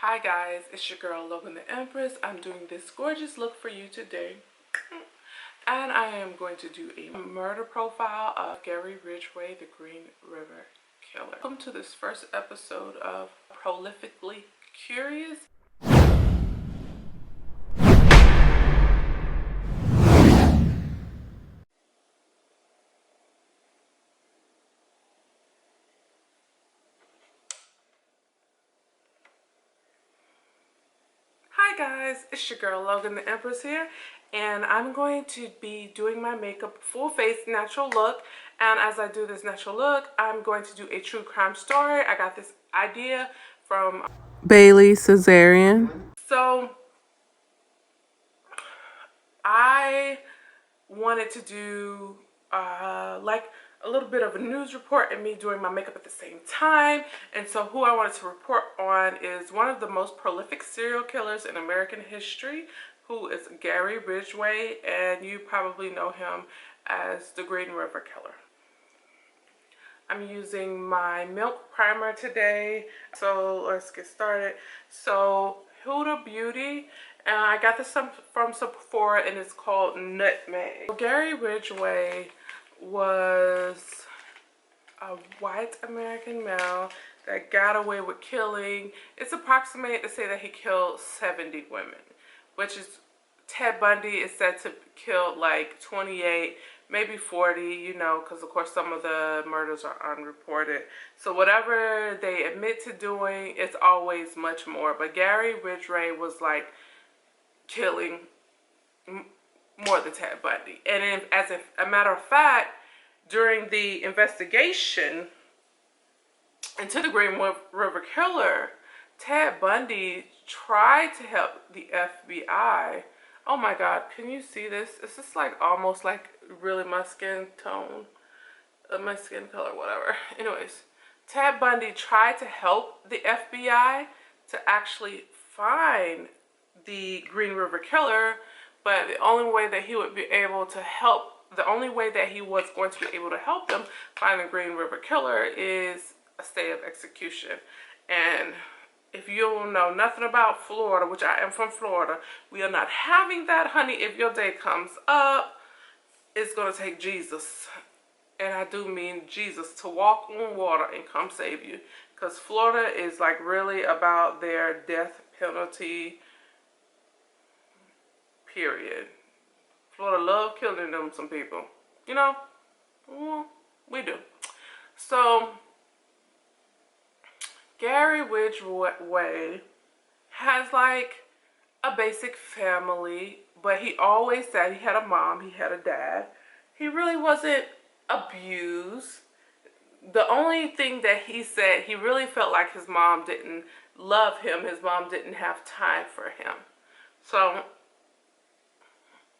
Hi guys, it's your girl Logan the Empress. I'm doing this gorgeous look for you today. And I am going to do a murder profile of Gary Ridgway, the Green River Killer. Welcome to this first episode of Prolifically Curious. Hi guys, it's your girl Logan the Empress here, and I'm going to be doing my makeup full face natural look. And as I do this natural look, I'm going to do a true crime story. I got this idea from Bailey Cesarean. So I wanted to do like a little bit of a news report and me doing my makeup at the same time. And so who I wanted to report on is one of the most prolific serial killers in American history, who is Gary Ridgway, and you probably know him as the Green River Killer. I'm using my milk primer today, so let's get started. So Huda Beauty, and I got this from Sephora, and it's called Nutmeg. Gary Ridgway was a white American male that got away with killing. It's approximated to say that he killed 70 women, which is, Ted Bundy is said to kill like 28, maybe 40, you know, because of course some of the murders are unreported. So whatever they admit to doing, it's always much more. But Gary Ridgway was like killing more than Ted Bundy. And as a matter of fact, during the investigation into the Green River Killer, Ted Bundy tried to help the FBI. Oh my God, can you see this? It's just like almost like really my skin tone, my skin color, whatever. Anyways, Ted Bundy tried to help the FBI to actually find the Green River Killer, but the only way that he would be able to help, the only way that he was going to be able to help them find the Green River Killer is a stay of execution. And if you don't know nothing about Florida, which I am from Florida, we are not having that, honey. If your day comes up, it's going to take Jesus. And I do mean Jesus to walk on water and come save you. Because Florida is like really about their death penalty, period. Florida love killing them some people. You know? We do. So Gary Ridgway has like a basic family, but he always said he had a mom, he had a dad. He really wasn't abused. The only thing that he said, he really felt like his mom didn't love him, his mom didn't have time for him. So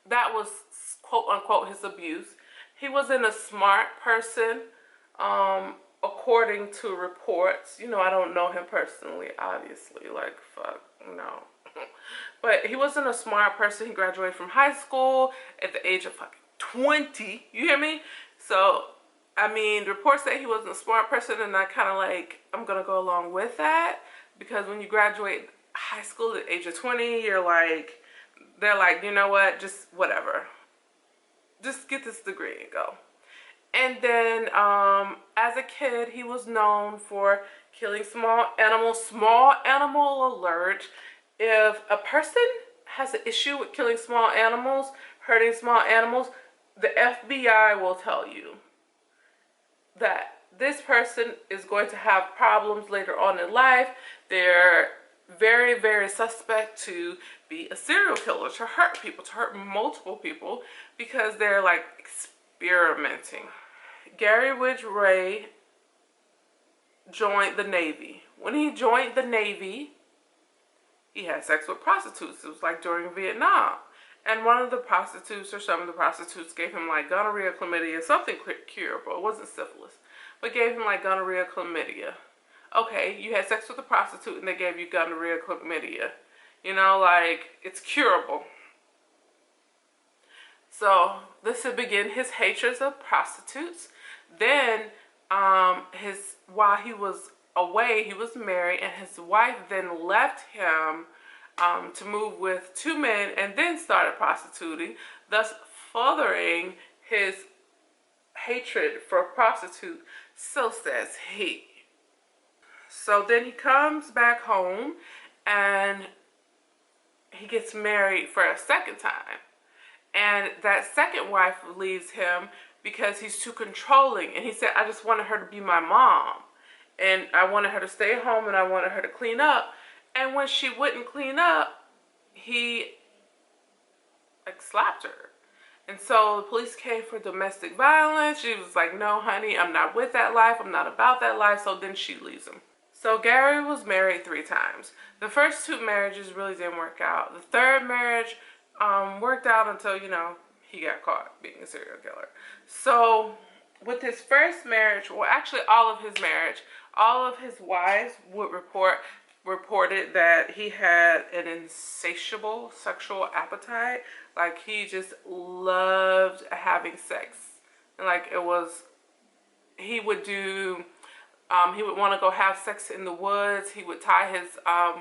that was quote unquote his abuse. He wasn't a smart person, according to reports. You know, I don't know him personally, obviously, like fuck, no. But he wasn't a smart person. He graduated from high school at the age of fucking 20, you hear me? So I mean, reports say he wasn't a smart person, and I kind of like, I'm gonna go along with that, because when you graduate high school at the age of 20, you're like, they're like, you know what, just whatever, just get this degree and go. And then as a kid, he was known for killing small animals. Small animal alert. If a person has an issue with killing small animals, hurting small animals, the FBI will tell you that this person is going to have problems later on in life. They're very, very suspect to be a serial killer, to hurt people, to hurt multiple people, because they're like experimenting. Gary Ridgway joined the Navy. When he joined the Navy, he had sex with prostitutes. It was like during Vietnam. And one of the prostitutes, or some of the prostitutes, gave him like gonorrhea, chlamydia, something curable. It wasn't syphilis, but gave him like gonorrhea, chlamydia. Okay, you had sex with a prostitute and they gave you gonorrhea, chlamydia. You know, like, it's curable. So this would begin his hatreds of prostitutes. Then while he was away. He was married, and his wife then left him to move with 2 men and then started prostituting, thus furthering his hatred for a prostitute, so says he. So then he comes back home and he gets married for a second time. And that second wife leaves him because he's too controlling. And he said, I just wanted her to be my mom. And I wanted her to stay home and I wanted her to clean up. And when she wouldn't clean up, he like slapped her. And so the police came for domestic violence. She was like, no, honey, I'm not with that life. I'm not about that life. So then she leaves him. So Gary was married 3 times. The first 2 marriages really didn't work out. The third marriage worked out until, you know, he got caught being a serial killer. So with his first marriage, well, actually all of his marriage, all of his wives would reported that he had an insatiable sexual appetite. Like he just loved having sex. And like it was, he would do, he would want to go have sex in the woods. He would tie his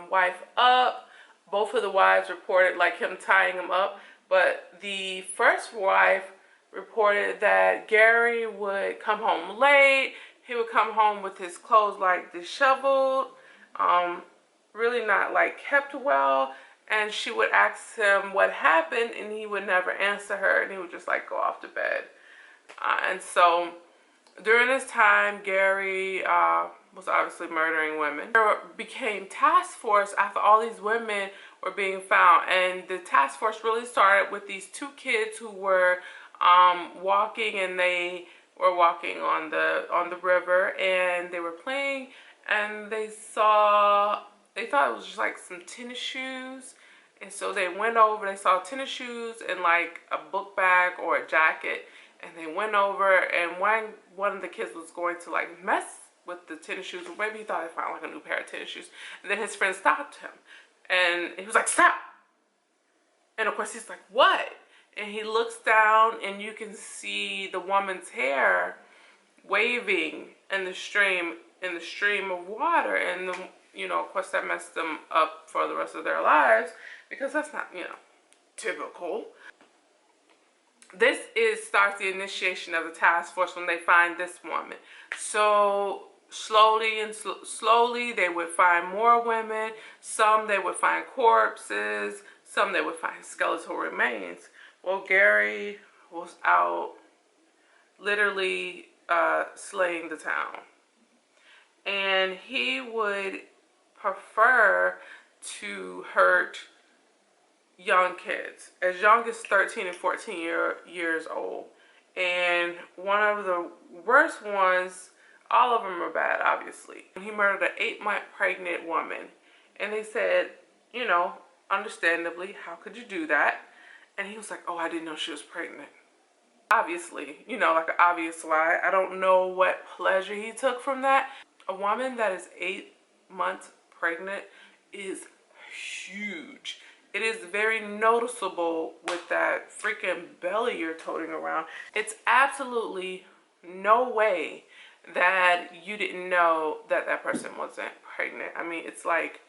wife up. Both of the wives reported like him tying him up. But the first wife reported that Gary would come home late. He would come home with his clothes like disheveled, really not like kept well. And she would ask him what happened and he would never answer her. And he would just like go off to bed. And so during this time, Gary was obviously murdering women. There became task force after all these women were being found. And the task force really started with these 2 kids who were walking, and they were walking on the river, and they were playing, and they thought it was just like some tennis shoes. And so they went over, they saw tennis shoes and like a book bag or a jacket. And they went over, and one of the kids was going to like mess with the tennis shoes, or maybe he thought he found like a new pair of tennis shoes. And then his friend stopped him, and he was like, "Stop!" And of course he's like, "What?" And he looks down, and you can see the woman's hair waving in the stream of water, and you know, of course that messed them up for the rest of their lives because that's not, you know, typical. This starts the initiation of the task force when they find this woman. So slowly they would find more women. Some they would find corpses. Some they would find skeletal remains. Well, Gary was out literally slaying the town. And he would prefer to hurt young kids, as young as 13 and 14 years old. And one of the worst ones, all of them are bad, obviously. He murdered an 8-month pregnant woman. And they said, you know, understandably, how could you do that? And he was like, oh, I didn't know she was pregnant. Obviously, you know, like an obvious lie. I don't know what pleasure he took from that. A woman that is 8 months pregnant is huge. It is very noticeable with that freaking belly you're toting around. It's absolutely no way that you didn't know that that person wasn't pregnant. I mean, it's like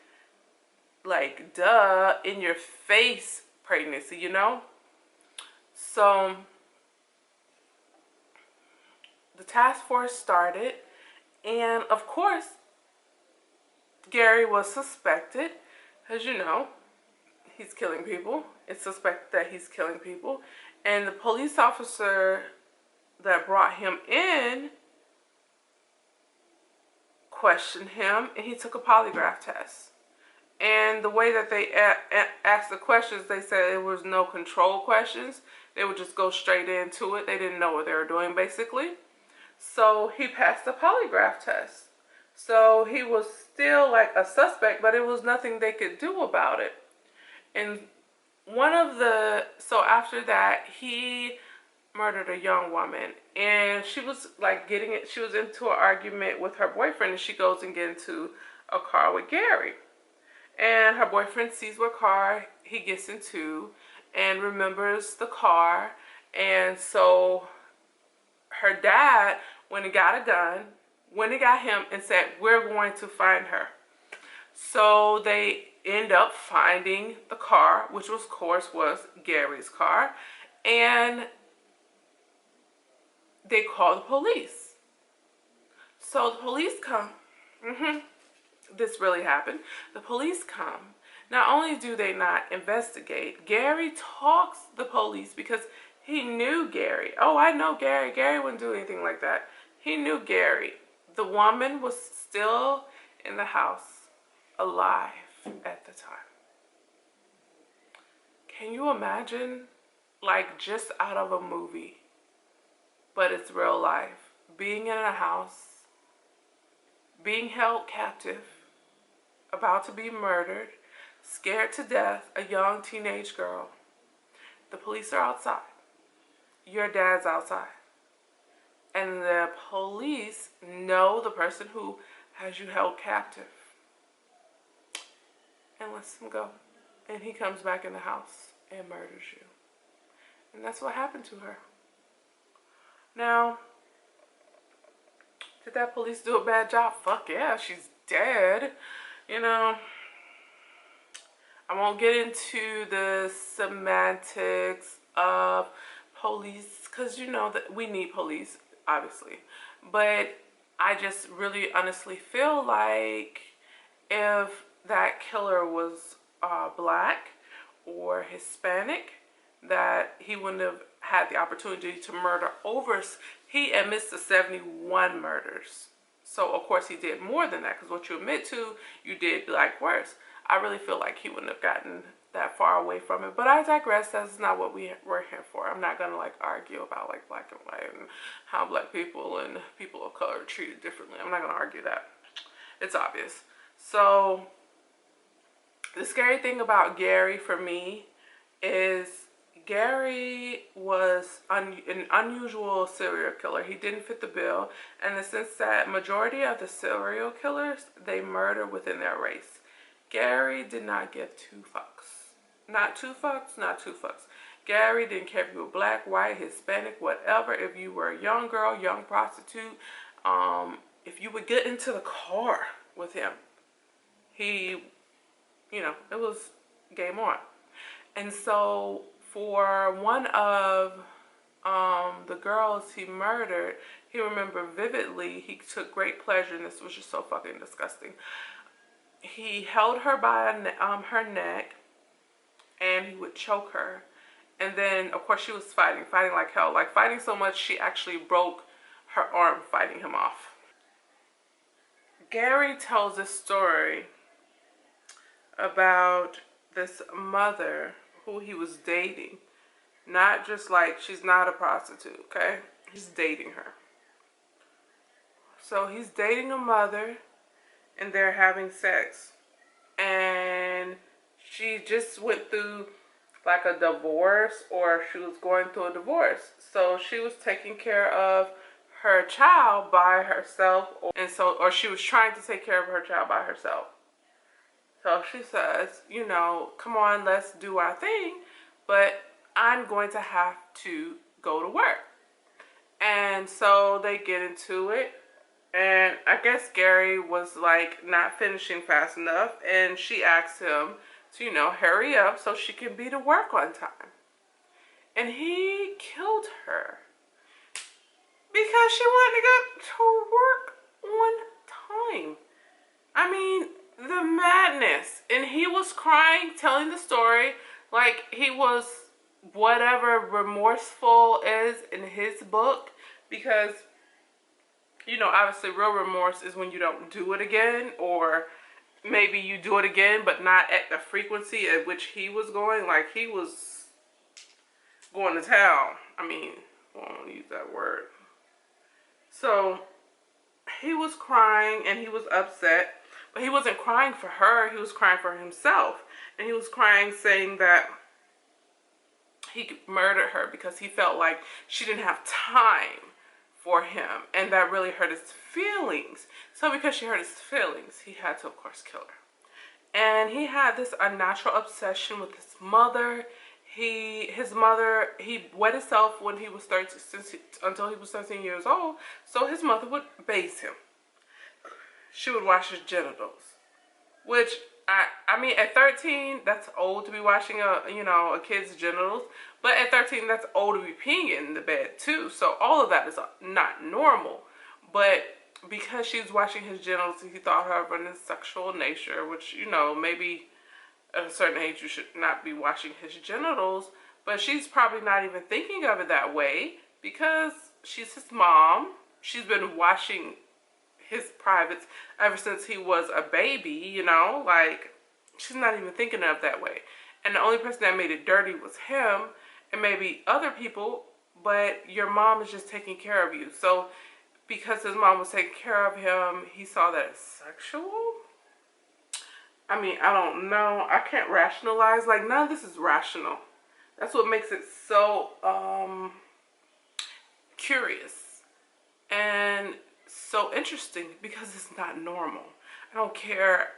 duh, in your face pregnancy, you know? So the task force started, and of course, Gary was suspected, as you know. He's killing people. It's suspected that he's killing people. And the police officer that brought him in questioned him, and he took a polygraph test. And the way that they asked the questions, they said it was no control questions. They would just go straight into it. They didn't know what they were doing, basically. So he passed the polygraph test. So he was still like a suspect, but it was nothing they could do about it. And so after that, he murdered a young woman, and she was like she was into an argument with her boyfriend, and she goes and gets into a car with Gary. And her boyfriend sees what car he gets into and remembers the car. And so her dad went and got a gun, when they got him and said, we're going to find her. So they end up finding the car, which of course was Gary's car, and they call the police. So the police come. This really happened. The police come. Not only do they not investigate, Gary talks the police because he knew Gary. Oh, I know Gary. Gary wouldn't do anything like that. He knew Gary. The woman was still in the house, alive at the time. Can you imagine, like just out of a movie, but it's real life, being in a house, being held captive, about to be murdered, scared to death, a young teenage girl. The police are outside. Your dad's outside. And the police know the person who has you held captive and lets him go. And he comes back in the house and murders you. And that's what happened to her. Now, did that police do a bad job? Fuck yeah, she's dead. You know, I won't get into the semantics of police because you know that we need police, obviously. But I just really honestly feel like if that killer was black or Hispanic, that he wouldn't have had the opportunity to murder over. He admits to 71 murders. So, of course, he did more than that because what you admit to, you did like worse. I really feel like he wouldn't have gotten that far away from it. But I digress. That's not what we're here for. I'm not going to like argue about like black and white and how black people and people of color are treated differently. I'm not going to argue that. It's obvious. So, the scary thing about Gary for me is Gary was an unusual serial killer. He didn't fit the bill in the sense that majority of the serial killers, they murder within their race. Gary did not give two fucks. Not two fucks, not two fucks. Gary didn't care if you were black, white, Hispanic, whatever. If you were a young girl, young prostitute, if you would get into the car with him, he, you know, it was game on. And so for one of the girls he murdered, he remembered vividly, he took great pleasure, and this was just so fucking disgusting. He held her by her neck, and he would choke her. And then, of course, she was fighting like hell. Like, fighting so much, she actually broke her arm fighting him off. Gary tells this story about this mother who he was dating. Not just like, she's not a prostitute, okay? He's dating her. So he's dating a mother and they're having sex. And she just went through like a divorce, or she was going through a divorce. So she was taking care of her child by herself, or she was trying to take care of her child by herself. So she says, you know, come on, let's do our thing, but I'm going to have to go to work. And so they get into it. And I guess Gary was like not finishing fast enough. And she asked him to, you know, hurry up so she can be to work on time. And he killed her because she wanted to get to work on time. I mean, the madness. And he was crying, telling the story like he was whatever remorseful is in his book, because, you know, obviously real remorse is when you don't do it again, or maybe you do it again but not at the frequency at which he was going. Like, he was going to town. I mean, I don't want to use that word. So he was crying and he was upset, but he wasn't crying for her, he was crying for himself. And he was crying saying that he murdered her because he felt like she didn't have time for him, and that really hurt his feelings. So because she hurt his feelings, he had to, of course, kill her. And he had this unnatural obsession with his mother. He wed himself when he was 13, until he was 13 years old, so his mother would base him. she would wash his genitals. Which, I mean, at 13, that's old to be washing a kid's genitals. But at 13, that's old to be peeing in the bed too. So all of that is not normal. But because she's washing his genitals, he thought her of a sexual nature, which, maybe at a certain age you should not be washing his genitals. But she's probably not even thinking of it that way because she's his mom. She's been washing his privates ever since he was a baby, like she's not even thinking of it that way. And the only person that made it dirty was him and maybe other people, but your mom is just taking care of you. So because his mom was taking care of him, he saw that as sexual. I mean, I don't know. I can't rationalize. Like, none of this is rational. That's what makes it so curious and so interesting, because it's not normal. I don't care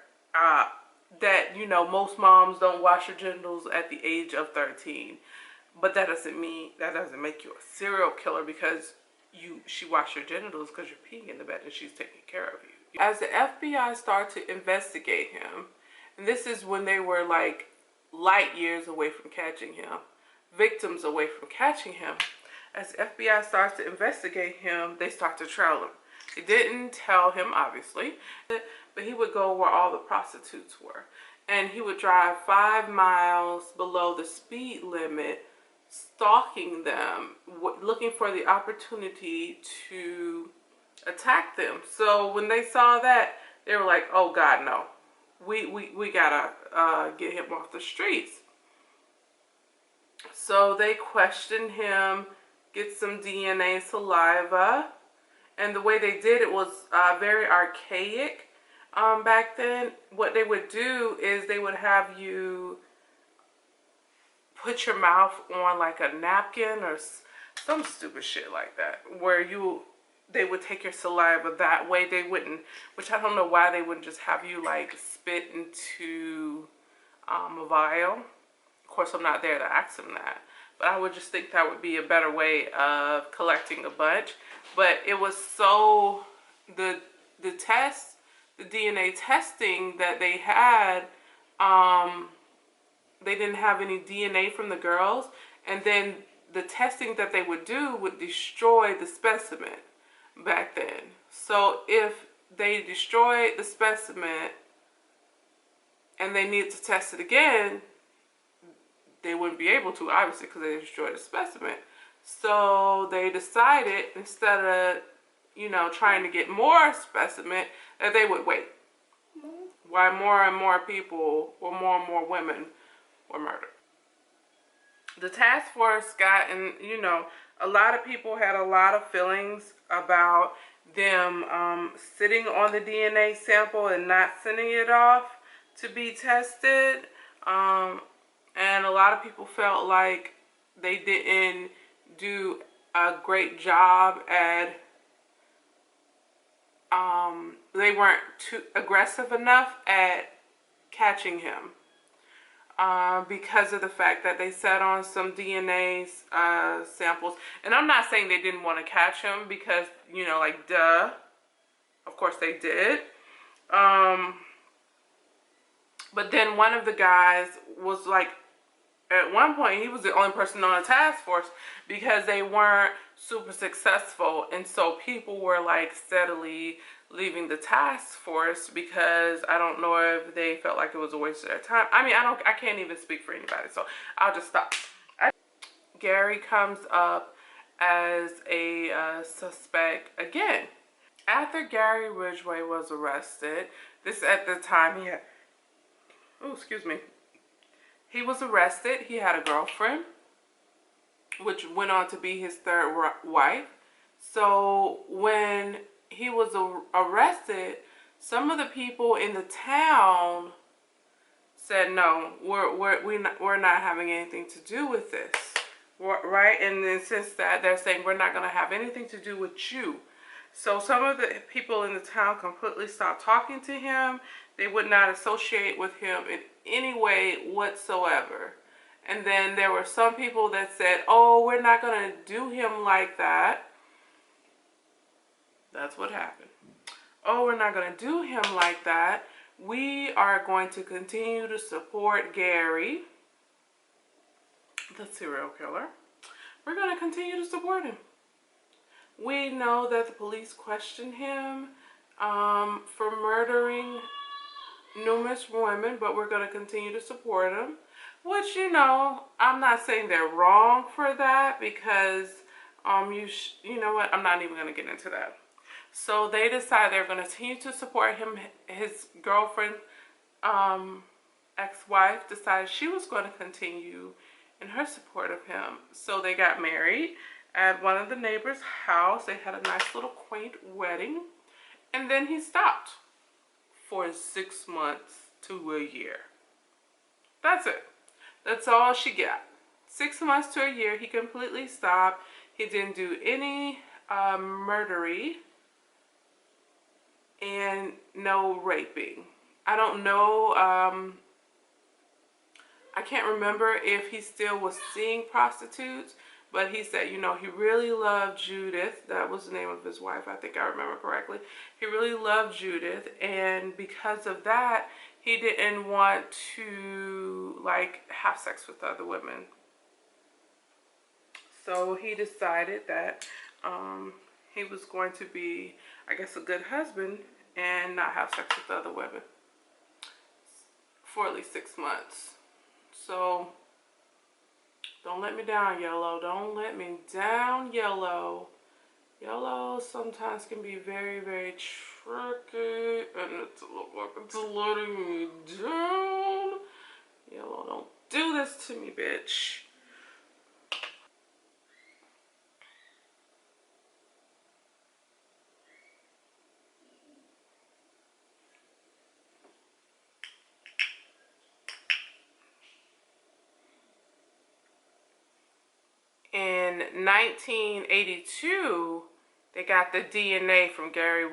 that most moms don't wash their genitals at the age of 13, but that doesn't make you a serial killer because she washed your genitals because you're peeing in the bed and she's taking care of you. As the FBI started to investigate him, and this is when they were like light years away from catching him, victims away from catching him. As the FBI starts to investigate him, they start to trail him. They didn't tell him, obviously, but he would go where all the prostitutes were. And he would drive 5 miles below the speed limit, stalking them, looking for the opportunity to attack them. So when they saw that, they were like, oh God, no. We gotta get him off the streets. So they questioned him, get some DNA, saliva. And the way they did it was very archaic back then. What they would do is they would have you put your mouth on like a napkin or some stupid shit like that, where they would take your saliva that way. They wouldn't, which I don't know why they wouldn't just have you like spit into a vial. Of course, I'm not there to ask them that, but I would just think that would be a better way of collecting a bunch. But it was so, the test, the DNA testing that they had, they didn't have any DNA from the girls. And then the testing that they would do would destroy the specimen back then. So if they destroyed the specimen and they needed to test it again, they wouldn't be able to, obviously, because they destroyed the specimen. So they decided, instead of, trying to get more specimen, that they would wait. While more and more people, or more and more women, were murdered. The task force got, and a lot of people had a lot of feelings about them sitting on the DNA sample and not sending it off to be tested. And a lot of people felt like they didn't do a great job at, they weren't too aggressive enough at catching him because of the fact that they sat on some DNA samples. And I'm not saying they didn't want to catch him because, like, duh, of course they did. But then one of the guys was like, at one point, he was the only person on the task force because they weren't super successful. And so people were like steadily leaving the task force because I don't know if they felt like it was a waste of their time. I mean, I can't even speak for anybody, so I'll just stop. Gary comes up as a suspect again. After Gary Ridgway was arrested, this at the time he was arrested. He had a girlfriend, which went on to be his third wife. So when he was arrested, some of the people in the town said, no, we're not having anything to do with this, right? And then since that, they're saying we're not going to have anything to do with you. So some of the people in the town completely stopped talking to him. They would not associate with him in any way whatsoever. And then there were some people that said, oh, we're not going to do him like that. That's what happened. oh, we're not going to do him like that. We are going to continue to support Gary, the serial killer. We're going to continue to support him. We know that the police questioned him for murdering numerous women, but we're going to continue to support him. Which, you know, I'm not saying they're wrong for that, because you know what? I'm not even going to get into that. So they decided they're going to continue to support him. His girlfriend, ex-wife, decided she was going to continue in her support of him. So they got married at one of the neighbors' house. They had a nice little quaint wedding. And then he stopped for 6 months to a year. That's it. That's all she got. 6 months to a year, he completely stopped. He didn't do any murdery and no raping. I don't know. I can't remember if he still was seeing prostitutes, but he said, you know, he really loved Judith. That was the name of his wife, I think I remember correctly. He really loved Judith, and because of that, he didn't want to, like, have sex with other women. So he decided that he was going to be, I guess, a good husband and not have sex with other women for at least 6 months. So don't let me down, Yellow. Don't let me down, Yellow. Yellow sometimes can be very, very tricky, and it's letting me down. Yellow, don't do this to me, bitch. In 1982, they got the DNA from Gary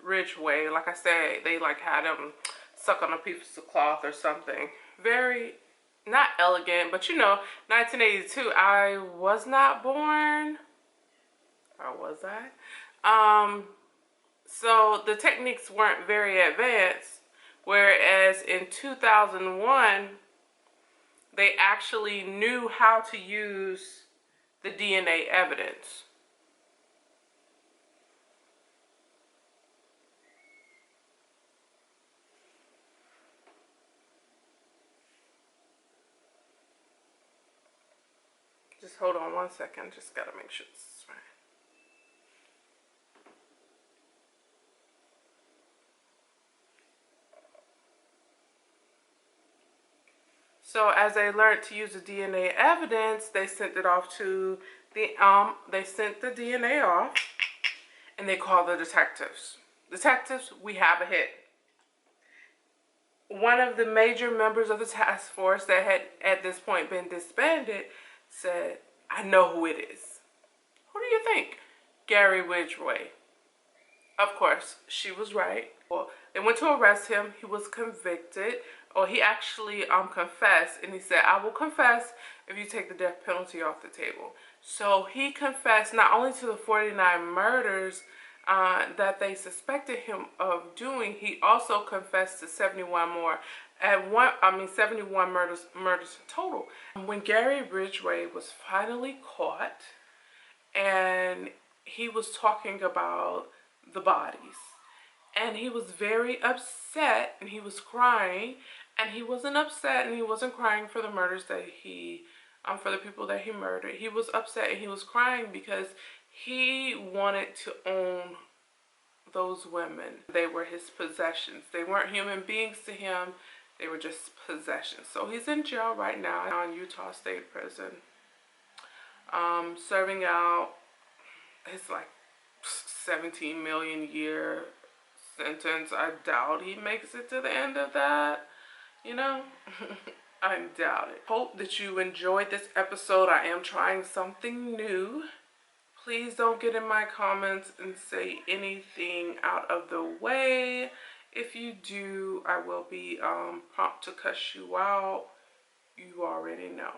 Ridgway. Like I said, they like had him suck on a piece of cloth or something. Very, not elegant, but you know, 1982, I was not born. Or was I? So the techniques weren't very advanced, whereas in 2001, they actually knew how to use the DNA evidence. Just hold on 1 second, just gotta make sure this is right. So as they learned to use the DNA evidence, they sent it off to the, they sent the DNA off and they called the detectives. Detectives, we have a hit. One of the major members of the task force that had at this point been disbanded said, I know who it is. Who do you think? Gary Ridgway. Of course, she was right. Well, they went to arrest him. He was convicted. Or he actually confessed, and he said, I will confess if you take the death penalty off the table. So he confessed not only to the 49 murders that they suspected him of doing, he also confessed to 71 more. 71 murders total. When Gary Ridgway was finally caught, and he was talking about the bodies, and he was very upset, and he was crying, and he wasn't upset and he wasn't crying for the murders that he, for the people that he murdered. He was upset and he was crying because he wanted to own those women. They were his possessions. They weren't human beings to him. They were just possessions. So he's in jail right now in Utah State Prison, serving out his like 17 million year sentence. I doubt he makes it to the end of that. You know, I doubt it. Hope that you enjoyed this episode. I am trying something new. Please don't get in my comments and say anything out of the way. If you do, I will be prompt to cuss you out. You already know.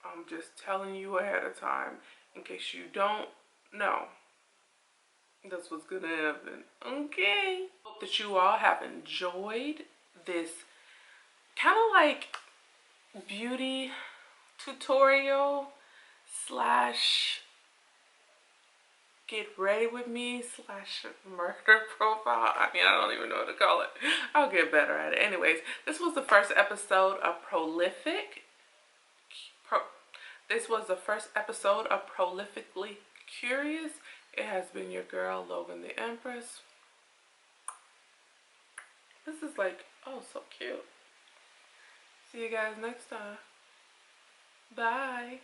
I'm just telling you ahead of time in case you don't know. That's what's gonna happen. Okay. Hope that you all have enjoyed this kind of like beauty tutorial slash get ready with me slash murder profile. I mean, I don't even know what to call it. I'll get better at it. Anyways, this was the first episode of this was the first episode of Prolifically Curious. It has been your girl, Logan the Empress. This is like, oh, so cute. See you guys next time. Bye.